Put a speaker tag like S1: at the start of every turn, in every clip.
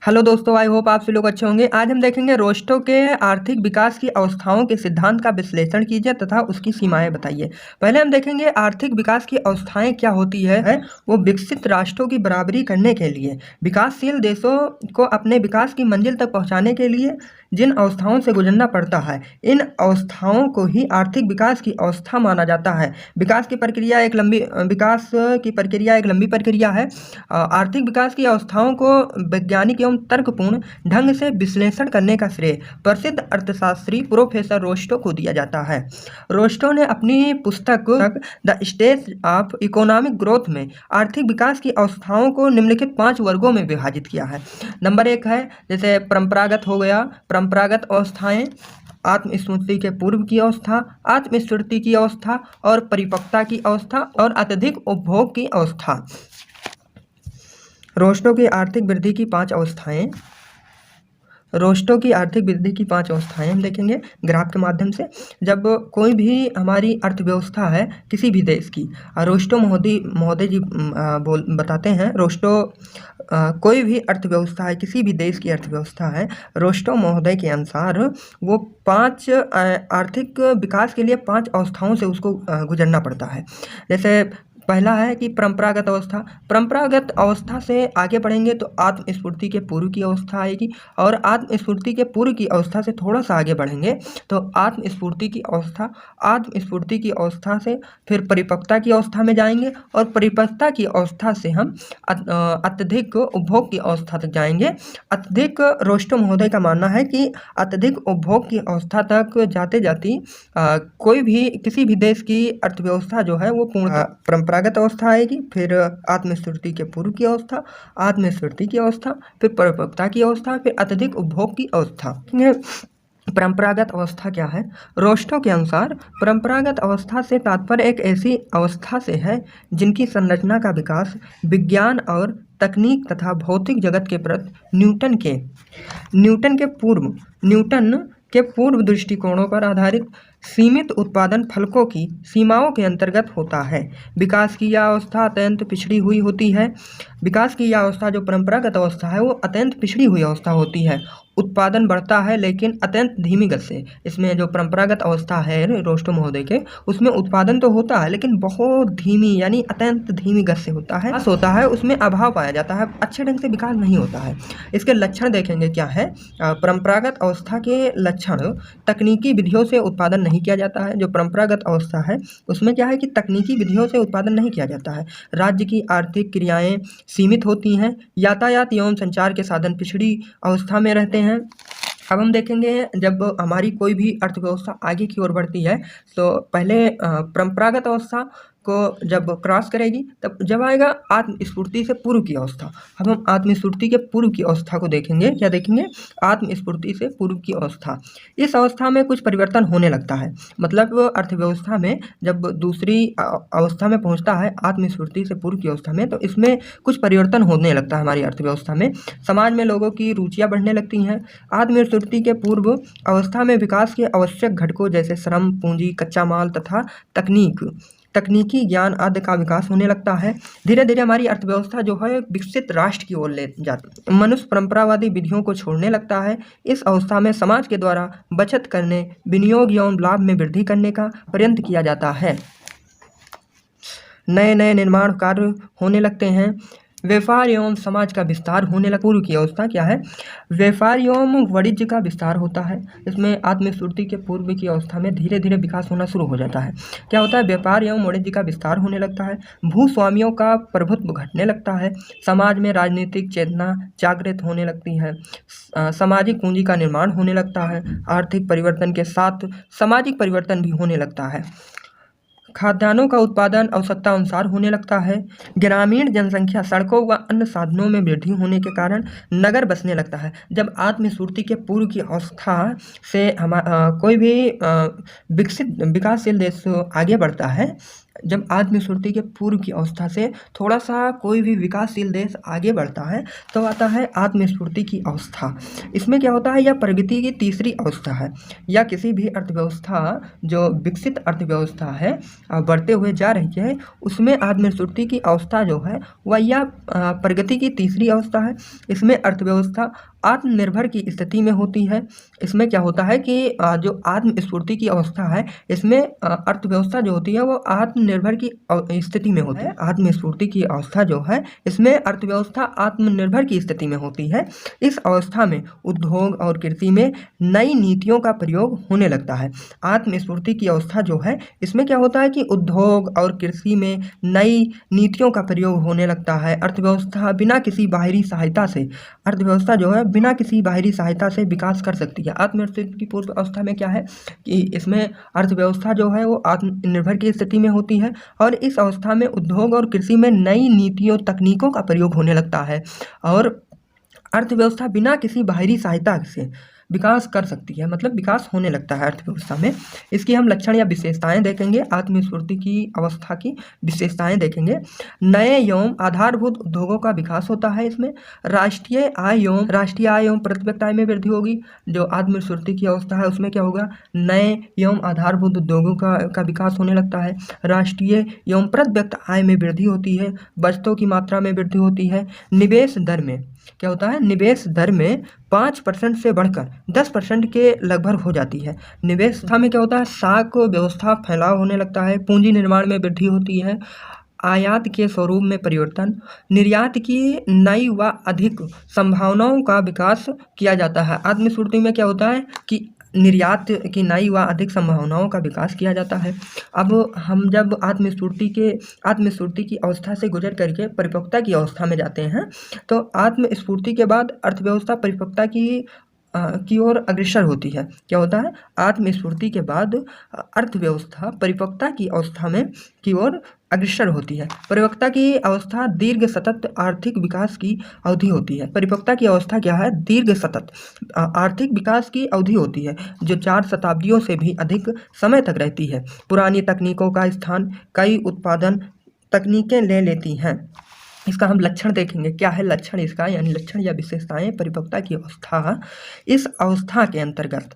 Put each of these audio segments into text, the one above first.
S1: Hello दोस्तों, I hope आप सभी लोग अच्छे होंगे। आज हम देखेंगे रोस्टो के आर्थिक विकास की अवस्थाओं के सिद्धांत का विश्लेषण कीजिए तथा उसकी सीमाएं बताइए। पहले हम देखेंगे आर्थिक विकास की अवस्थाएं क्या होती है। वो विकसित राष्ट्रों की बराबरी करने के लिए विकासशील देशों को अपने विकास की मंजिल तक पहुंचाने के लिए जिन अवस्थाओं से गुजरना पड़ता है, इन अवस्थाओं को ही आर्थिक विकास की अवस्था माना जाता है। विकास की प्रक्रिया एक लंबी प्रक्रिया है। आर्थिक विकास की अवस्थाओं को वैज्ञानिक एवं तर्कपूर्ण ढंग से विश्लेषण करने का श्रेय प्रसिद्ध अर्थशास्त्री प्रोफेसर रोस्टो को दिया जाता है। रोस्टो ने अपनी पुस्तक the stage of economic growth में आर्थिक विकास की अवस्थाओं को निम्नलिखित 5 वर्गों में विभाजित किया है। नंबर 1 है जैसे परंपरागत हो गया, परंपरागत अवस्थाएं, आत्मस्फूर्ति के पूर्व की अवस्था, आत्मस्फूर्ति की अवस्था और परिपक्वता की अवस्था और अत्यधिक उपभोग की अवस्था। रोस्टो की आर्थिक वृद्धि की 5 अवस्थाएं। रोस्टो की आर्थिक वृद्धि की 5 अवस्थाएं हम देखेंगे ग्राफ के माध्यम से। जब कोई भी हमारी अर्थव्यवस्था है किसी भी देश की, रोस्टो महोदय जी बताते हैं, रोस्टो कोई भी अर्थव्यवस्था है, किसी भी देश की अर्थव्यवस्था है, रोस्टो महोदय के अनुसार वो 5 आर्थिक विकास के लिए 5 अवस्थाओं से उसको गुजरना पड़ता है। जैसे पहला है कि परंपरागत अवस्था। परंपरागत अवस्था से आगे बढ़ेंगे तो आत्मस्फूर्ति के पूर्व की अवस्था आएगी, और आत्मस्फूर्ति के पूर्व की अवस्था से थोड़ा सा आगे बढ़ेंगे तो आत्मस्फूर्ति की अवस्था, आत्मस्फूर्ति की अवस्था से फिर परिपक्वता की अवस्था में जाएंगे, और परिपक्वता की अवस्था से हम अत्यधिक उपभोग की अवस्था तक जाएंगे। अत्यधिक, रोस्टो महोदय का मानना है कि अत्यधिक उपभोग की अवस्था तक जाते जाते कोई भी किसी भी देश की अर्थव्यवस्था जो है वो पूर्ण परंपरागत अवस्था आएगी, फिर आत्मस्फूर्ति के पूर्व की अवस्था, आत्मस्फूर्ति की अवस्था, फिर परिपक्वता की अवस्था, फिर अत्यधिक उपभोग की अवस्था। परंपरागत अवस्था क्या है? रोस्टो के अनुसार परंपरागत अवस्था से तात्पर्य एक ऐसी अवस्था से है जिनकी संरचना का विकास विज्ञान और तकनीक तथा भौतिक जगत के प्रति न्यूटन के पूर्व दृष्टिकोणों पर आधारित सीमित उत्पादन फलकों की सीमाओं के अंतर्गत होता है। विकास की यह अवस्था अत्यंत पिछड़ी हुई होती है। विकास की यह अवस्था जो परंपरागत अवस्था है वो अत्यंत पिछड़ी हुई अवस्था होती है। उत्पादन बढ़ता है लेकिन अत्यंत धीमी गति से। इसमें जो परंपरागत अवस्था है रोस्टो महोदय के, उसमें उत्पादन तो होता है लेकिन बहुत धीमी यानी अत्यंत धीमी गति से होता है, उसमें अभाव पाया जाता है, अच्छे ढंग से विकास नहीं होता है। इसके लक्षण देखेंगे क्या है। परंपरागत अवस्था के लक्षण, तकनीकी विधियों से उत्पादन नहीं किया जाता है। जो परंपरागत अवस्था है उसमें क्या है कि तकनीकी विधियों से उत्पादन नहीं किया जाता है। राज्य की आर्थिक क्रियाएं सीमित होती हैं। यातायात एवं संचार के साधन पिछड़ी अवस्था में रहते हैं। अब हम देखेंगे जब हमारी कोई भी अर्थव्यवस्था आगे की ओर बढ़ती है तो पहले परंपरागत अवस्था को जब क्रॉस करेगी तब जब आएगा आत्मस्फूर्ति से पूर्व की अवस्था। अब हम आत्मस्फूर्ति के पूर्व की अवस्था को देखेंगे। क्या देखेंगे? आत्मस्फूर्ति से पूर्व की अवस्था। इस अवस्था में कुछ परिवर्तन होने लगता है, मतलब अर्थव्यवस्था में जब दूसरी अवस्था में पहुंचता है आत्मस्फूर्ति से पूर्व की अवस्था में, तो इसमें कुछ परिवर्तन होने लगता है हमारी अर्थव्यवस्था में। समाज में लोगों की रुचियाँ बढ़ने लगती हैं। आत्मस्फूर्ति के पूर्व अवस्था में विकास के आवश्यक घटकों जैसे श्रम, पूंजी, कच्चा माल तथा तकनीकी ज्ञान आदि का विकास होने लगता है। धीरे धीरे हमारी अर्थव्यवस्था जो है विकसित राष्ट्र की ओर ले जाती है। मनुष्य परंपरावादी विधियों को छोड़ने लगता है। इस अवस्था में समाज के द्वारा बचत करने, विनियोग एवं लाभ में वृद्धि करने का प्रयत्न किया जाता है। नए नए निर्माण कार्य होने लगते हैं। व्यापार एवं समाज का विस्तार होने लगा। पूर्व की अवस्था क्या है? व्यापार एवं वाणिज्य का विस्तार होता है। इसमें आत्मस्फूर्ति के पूर्व की अवस्था में धीरे धीरे विकास होना शुरू हो जाता है। क्या होता है? व्यापार एवं वाणिज्य का विस्तार होने लगता है। भूस्वामियों का प्रभुत्व घटने लगता है। समाज में राजनीतिक चेतना जागृत होने लगती है। सामाजिक पूंजी का निर्माण होने लगता है। आर्थिक परिवर्तन के साथ सामाजिक परिवर्तन भी होने लगता है। खाद्यान्नों का उत्पादन आवश्यकता अनुसार होने लगता है। ग्रामीण जनसंख्या सड़कों व अन्य साधनों में वृद्धि होने के कारण नगर बसने लगता है। जब आत्मस्फूर्ति के पूर्व की अवस्था से कोई भी विकसित विकासशील देश आगे बढ़ता है जब आत्मस्फूर्ति के पूर्व की अवस्था से थोड़ा सा कोई भी विकासशील देश आगे बढ़ता है तो आता है आत्मस्फूर्ति की अवस्था। इसमें क्या होता है, यह प्रगति की तीसरी अवस्था है, या किसी भी अर्थव्यवस्था जो विकसित अर्थव्यवस्था है बढ़ते हुए जा रही है उसमें आत्मस्फूर्ति की अवस्था जो है वह यह प्रगति की तीसरी अवस्था है। इसमें अर्थव्यवस्था आत्मनिर्भर की स्थिति में होती है। इसमें क्या होता है कि जो आत्मस्फूर्ति की अवस्था है इसमें अर्थव्यवस्था जो होती है वो आत्मनिर्भर की स्थिति में होती है। आत्मस्फूर्ति की अवस्था जो है इसमें अर्थव्यवस्था आत्मनिर्भर की स्थिति में होती है। इस अवस्था में उद्योग और कृषि में नई नीतियों का प्रयोग होने लगता है। आत्मस्फूर्ति की अवस्था जो है इसमें क्या होता है कि उद्योग और कृषि में नई नीतियों का प्रयोग होने लगता है। अर्थव्यवस्था बिना किसी बाहरी सहायता से अर्थव्यवस्था जो है बिना किसी बाहरी सहायता से विकास कर सकती है। आत्मस्फूर्ति की पूर्व अवस्था में क्या है कि इसमें अर्थव्यवस्था जो है वो आत्मनिर्भर की स्थिति में होती है और इस अवस्था में उद्योग और कृषि में नई नीतियों तकनीकों का प्रयोग होने लगता है और अर्थव्यवस्था बिना किसी बाहरी सहायता से विकास कर सकती है, मतलब विकास होने लगता है अर्थव्यवस्था में। इसकी हम लक्षण या विशेषताएं देखेंगे। आत्मस्फूर्ति की अवस्था की विशेषताएं देखेंगे। नए एवं आधारभूत उद्योगों का विकास होता है। इसमें राष्ट्रीय आय एवं प्रत्यक्ष आय में वृद्धि होगी। जो आत्मस्फूर्ति की अवस्था है उसमें क्या होगा, नए एवं आधारभूत उद्योगों का विकास होने लगता है। राष्ट्रीय एवं प्रत्यक्ष आय में वृद्धि होती है। बचतों की मात्रा में वृद्धि होती है। निवेश दर में क्या होता है, निवेश दर में 5% से बढ़कर 10% के लगभग हो जाती है। निवेश में क्या होता है, साख व्यवस्था फैलाव होने लगता है। पूंजी निर्माण में वृद्धि होती है। आयात के स्वरूप में परिवर्तन, निर्यात की नई व अधिक संभावनाओं का विकास किया जाता है। आत्मस्फूर्ति में क्या होता है कि निर्यात की नई व अधिक संभावनाओं का विकास किया जाता है। अब हम जब आत्मस्फूर्ति की अवस्था से गुजर करके परिपक्वता की अवस्था में जाते हैं तो आत्मस्फूर्ति के बाद अर्थव्यवस्था परिपक्वता की ओर अग्रसर होती है। क्या होता है, आत्मस्फूर्ति के बाद अर्थव्यवस्था परिपक्वता की अवस्था में की ओर अग्रसर होती है। परिपक्वता की अवस्था दीर्घ सतत आर्थिक विकास की अवधि होती है। परिपक्वता की अवस्था क्या है, दीर्घ सतत आर्थिक विकास की अवधि होती है जो 4 शताब्दियों से भी अधिक समय तक रहती है। पुरानी तकनीकों का स्थान कई उत्पादन तकनीकें ले लेती हैं। इसका हम लक्षण देखेंगे। क्या है लक्षण इसका, यानी लक्षण या विशेषताएं परिपक्वता की अवस्था। इस अवस्था के अंतर्गत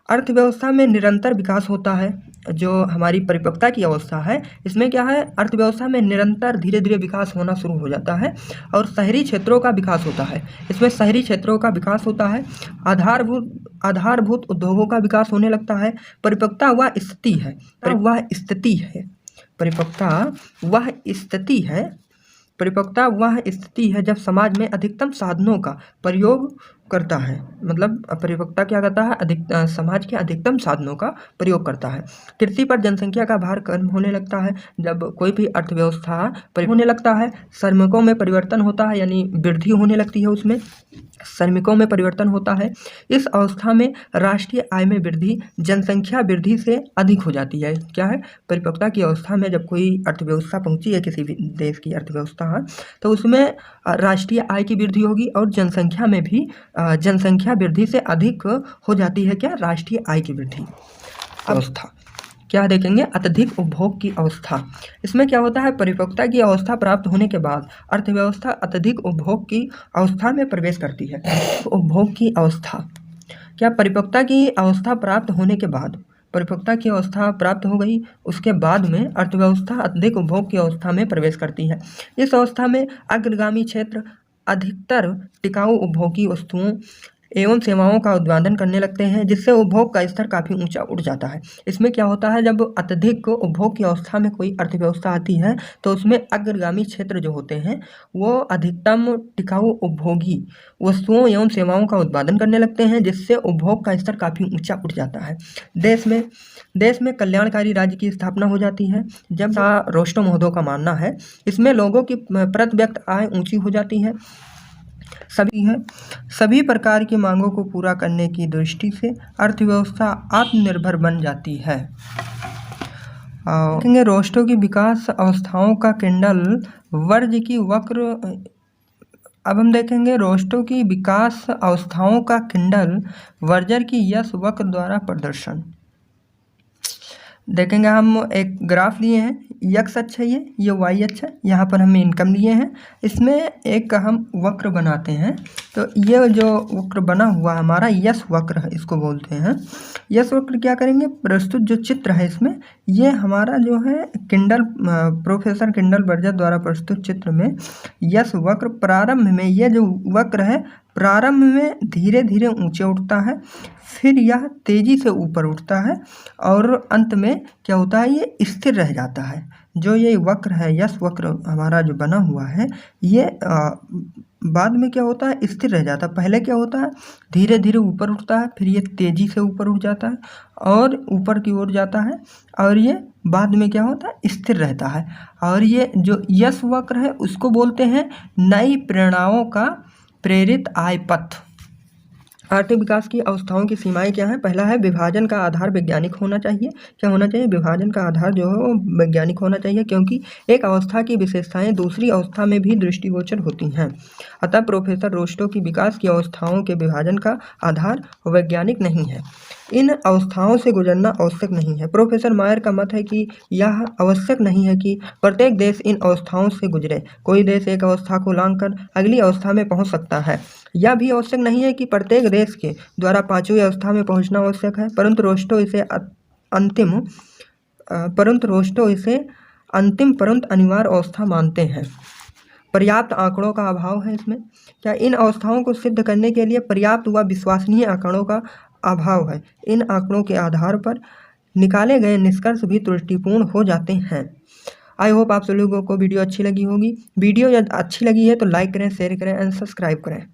S1: अर्थव्यवस्था में निरंतर विकास होता है। जो हमारी परिपक्वता की अवस्था है इसमें क्या है, अर्थव्यवस्था में निरंतर धीरे धीरे विकास होना शुरू हो जाता है और शहरी क्षेत्रों का विकास होता है। इसमें शहरी क्षेत्रों का विकास होता है। आधारभूत उद्योगों का विकास होने लगता है। परिपक्वता वह स्थिति है परिपक्वता वह स्थिति है जब समाज में अधिकतम साधनों का प्रयोग करता है। मतलब परिपक्वता क्या करता है, समाज के अधिकतम साधनों का प्रयोग करता है। कृषि पर जनसंख्या का भार कम होने लगता है। जब कोई भी अर्थव्यवस्था होने लगता है, श्रमिकों में परिवर्तन होता है, यानी वृद्धि होने लगती है, उसमें श्रमिकों में परिवर्तन होता है। इस अवस्था में राष्ट्रीय आय में वृद्धि जनसंख्या वृद्धि से अधिक हो जाती है। क्या है, परिपक्वता की अवस्था में जब कोई अर्थव्यवस्था पहुंची है, किसी भी देश की अर्थव्यवस्था तो उसमें राष्ट्रीय आय की वृद्धि होगी और जनसंख्या में भी जनसंख्या वृद्धि से अधिक हो जाती है। क्या, राष्ट्रीय आय की वृद्धि अवस्था। क्या देखेंगे, अत्यधिक उपभोग की अवस्था। इसमें क्या होता है, परिपक्वता की अवस्था प्राप्त होने के बाद अर्थव्यवस्था अत्यधिक उपभोग की अवस्था में प्रवेश करती है। उपभोग की अवस्था, क्या परिपक्वता की अवस्था प्राप्त होने के बाद परिपक्वता की अवस्था प्राप्त हो गई, उसके बाद में अर्थव्यवस्था अत्यधिक उपभोग की अवस्था में प्रवेश करती है। इस अवस्था में अग्रगामी क्षेत्र अधिकतर टिकाऊ उपभोगी वस्तुओं एवं सेवाओं का उत्पादन करने लगते हैं, जिससे उपभोग का स्तर काफ़ी ऊंचा उठ जाता है। इसमें क्या होता है, जब अत्यधिक उपभोग की अवस्था में कोई अर्थव्यवस्था आती है तो उसमें अग्रगामी क्षेत्र जो होते हैं वो अधिकतम टिकाऊ उपभोगी वस्तुओं एवं सेवाओं का उत्पादन करने लगते हैं, जिससे उपभोग का स्तर काफ़ी ऊंचा उठ जाता है। देश में कल्याणकारी राज्य की स्थापना हो जाती है। जब रोस्टो महोदय का मानना है, इसमें लोगों की प्रत्यक्ष आय ऊँची हो जाती है। सभी प्रकार की मांगों को पूरा करने की दृष्टि से अर्थव्यवस्था आत्मनिर्भर बन जाती है। देखेंगे रोस्टो की विकास अवस्थाओं का किंडल वर्ज की वक्र। अब हम देखेंगे रोस्टो की विकास अवस्थाओं का किंडल वर्जर की यश वक्र द्वारा प्रदर्शन। देखेंगे हम एक ग्राफ लिए हैं, यक्स अक्ष है ये वाई अक्ष है। यहाँ पर हमें इनकम लिए हैं, इसमें एक हम वक्र बनाते हैं। तो ये जो वक्र बना हुआ हमारा यश वक्र है, इसको बोलते हैं यश वक्र। क्या करेंगे, प्रस्तुत जो चित्र है इसमें, ये हमारा जो है प्रोफेसर किंडल बर्जर द्वारा प्रस्तुत चित्र में यश वक्र प्रारंभ में, ये जो वक्र है प्रारंभ में धीरे धीरे ऊंचे उठता है, फिर यह तेजी से ऊपर उठता है और अंत में क्या होता है, ये स्थिर रह जाता है। जो ये वक्र है, यश वक्र हमारा जो बना हुआ है, ये बाद में क्या होता है, स्थिर रह जाता है। पहले क्या होता है, धीरे धीरे ऊपर उठता है, फिर ये तेजी से ऊपर उठ जाता है और ऊपर की ओर जाता है, और ये बाद में क्या होता है, स्थिर रहता है। और ये जो यश वक्र है उसको बोलते हैं नई प्रेरणाओं का प्रेरित आय पथ। आर्थिक विकास की अवस्थाओं की सीमाएं क्या हैं। पहला है विभाजन का आधार वैज्ञानिक होना चाहिए। क्या होना चाहिए, विभाजन का आधार जो है वो वैज्ञानिक होना चाहिए, क्योंकि एक अवस्था की विशेषताएं दूसरी अवस्था में भी दृष्टिगोचर होती हैं। अतः प्रोफेसर रोस्टो की विकास की अवस्थाओं के विभाजन का आधार वैज्ञानिक नहीं है, इन अवस्थाओं से गुजरना आवश्यक नहीं है। प्रोफेसर मायर का मत है कि यह आवश्यक नहीं है कि प्रत्येक देश इन अवस्थाओं से गुजरे। कोई देश एक अवस्था को लांघकर अगली अवस्था में पहुंच सकता है। यह भी आवश्यक नहीं है कि प्रत्येक देश के द्वारा पांचवी अवस्था में पहुंचना आवश्यक है, परंतु रोस्टो इसे अंतिम परंतु अनिवार्य अवस्था मानते हैं। पर्याप्त आंकड़ों का अभाव है इसमें। क्या इन अवस्थाओं को सिद्ध करने के लिए पर्याप्त व विश्वसनीय आंकड़ों का अभाव है। इन आंकड़ों के आधार पर निकाले गए निष्कर्ष भी त्रुटिपूर्ण हो जाते हैं। आई होप आप सभी लोगों को वीडियो अच्छी लगी होगी। वीडियो यदि अच्छी लगी है तो लाइक करें, शेयर करें एंड सब्सक्राइब करें।